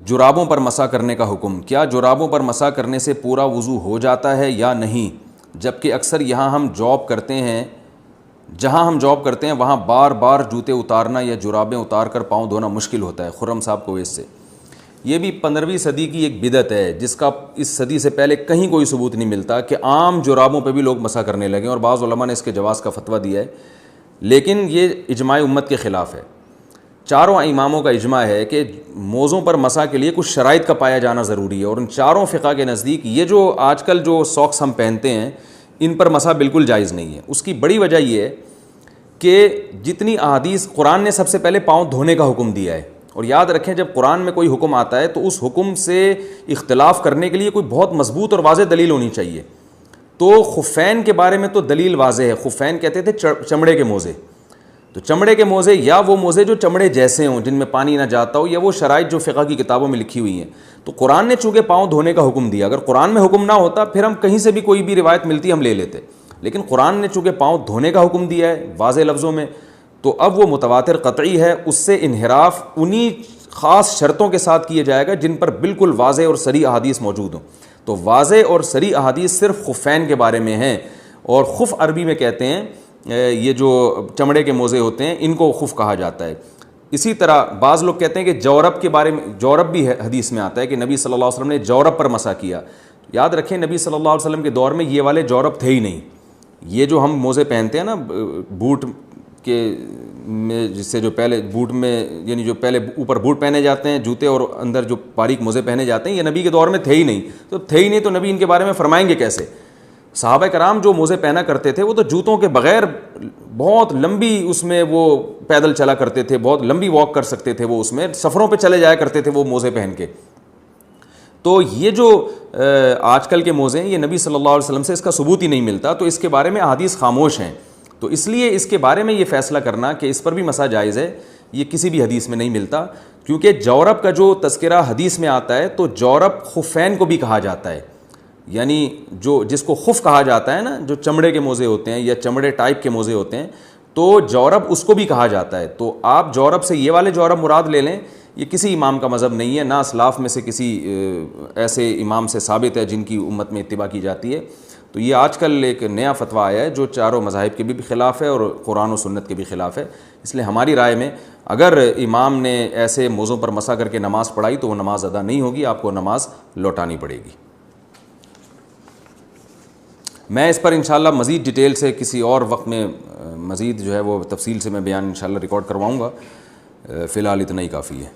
جرابوں پر مسح کرنے کا حکم، کیا جرابوں پر مسح کرنے سے پورا وضو ہو جاتا ہے یا نہیں؟ جبکہ اکثر جہاں ہم جاب کرتے ہیں وہاں بار بار جوتے اتارنا یا جرابیں اتار کر پاؤں دھونا مشکل ہوتا ہے۔ خرم صاحب کویت سے۔ یہ بھی 15ویں صدی کی ایک بدعت ہے جس کا اس صدی سے پہلے کہیں کوئی ثبوت نہیں ملتا کہ عام جرابوں پہ بھی لوگ مسح کرنے لگے، اور بعض علماء نے اس کے جواز کا فتویٰ دیا ہے، لیکن یہ اجماع امت کے خلاف ہے۔ چاروں اماموں کا اجماع ہے کہ موزوں پر مسح کے لیے کچھ شرائط کا پایا جانا ضروری ہے، اور ان چاروں فقہ کے نزدیک یہ جو آج کل جو ساکس ہم پہنتے ہیں ان پر مسح بالکل جائز نہیں ہے۔ اس کی بڑی وجہ یہ ہے کہ جتنی احادیث، قرآن نے سب سے پہلے پاؤں دھونے کا حکم دیا ہے، اور یاد رکھیں جب قرآن میں کوئی حکم آتا ہے تو اس حکم سے اختلاف کرنے کے لیے کوئی بہت مضبوط اور واضح دلیل ہونی چاہیے۔ تو خفین کے بارے میں تو دلیل واضح ہے، خفین کہتے تھے چمڑے کے موزے، تو چمڑے کے موزے یا وہ موزے جو چمڑے جیسے ہوں جن میں پانی نہ جاتا ہو، یا وہ شرائط جو فقہ کی کتابوں میں لکھی ہوئی ہیں۔ تو قرآن نے چونکہ پاؤں دھونے کا حکم دیا، اگر قرآن میں حکم نہ ہوتا پھر ہم کہیں سے بھی کوئی بھی روایت ملتی ہم لے لیتے، لیکن قرآن نے چونکہ پاؤں دھونے کا حکم دیا ہے واضح لفظوں میں، تو اب وہ متواتر قطعی ہے، اس سے انحراف انہی خاص شرطوں کے ساتھ کیا جائے گا جن پر بالکل واضح اور صریح احادیث موجود ہوں۔ تو واضح اور صریح احادیث صرف خفین کے بارے میں ہیں، اور خف عربی میں کہتے ہیں یہ جو چمڑے کے موزے ہوتے ہیں ان کو خف کہا جاتا ہے۔ اسی طرح بعض لوگ کہتے ہیں کہ جورب کے بارے میں، جورب بھی حدیث میں آتا ہے کہ نبی صلی اللہ علیہ وسلم نے جورب پر مسح کیا۔ یاد رکھیں نبی صلی اللہ علیہ وسلم کے دور میں یہ والے جورب تھے ہی نہیں۔ یہ جو ہم موزے پہنتے ہیں نا بوٹ کے میں، جس سے جو پہلے بوٹ میں یعنی جو پہلے اوپر بوٹ پہنے جاتے ہیں جوتے اور اندر جو باریک موزے پہنے جاتے ہیں، یہ نبی کے دور میں تھے ہی نہیں۔ تو نبی ان کے بارے میں فرمائیں گے کیسے؟ صحابہ کرام جو موزے پہنا کرتے تھے وہ تو جوتوں کے بغیر بہت لمبی اس میں وہ پیدل چلا کرتے تھے، بہت لمبی واک کر سکتے تھے، وہ اس میں سفروں پہ چلے جایا کرتے تھے وہ موزے پہن کے۔ تو یہ جو آج کل کے موزے ہیں یہ نبی صلی اللہ علیہ وسلم سے اس کا ثبوت ہی نہیں ملتا، تو اس کے بارے میں احادیث خاموش ہیں۔ تو اس لیے اس کے بارے میں یہ فیصلہ کرنا کہ اس پر بھی مسح جائز ہے یہ کسی بھی حدیث میں نہیں ملتا، کیونکہ جورب کا جو تذکرہ حدیث میں آتا ہے تو جورب خفین کو بھی کہا جاتا ہے، یعنی جو جس کو خف کہا جاتا ہے نا، جو چمڑے کے موزے ہوتے ہیں یا چمڑے ٹائپ کے موزے ہوتے ہیں، تو جورب اس کو بھی کہا جاتا ہے۔ تو آپ جورب سے یہ والے جورب مراد لے لیں، یہ کسی امام کا مذہب نہیں ہے، نہ اسلاف میں سے کسی ایسے امام سے ثابت ہے جن کی امت میں اتباع کی جاتی ہے۔ تو یہ آج کل ایک نیا فتویٰ آیا ہے جو چاروں مذاہب کے بھی خلاف ہے اور قرآن و سنت کے بھی خلاف ہے۔ اس لیے ہماری رائے میں اگر امام نے ایسے موزوں پر مسح کر کے نماز پڑھائی تو وہ نماز ادا نہیں ہوگی، آپ کو نماز لوٹانی پڑے گی۔ میں اس پر انشاءاللہ مزید ڈیٹیل سے کسی اور وقت میں مزید جو ہے وہ تفصیل سے میں بیان انشاءاللہ ریکارڈ کرواؤں گا، فی الحال اتنا ہی کافی ہے۔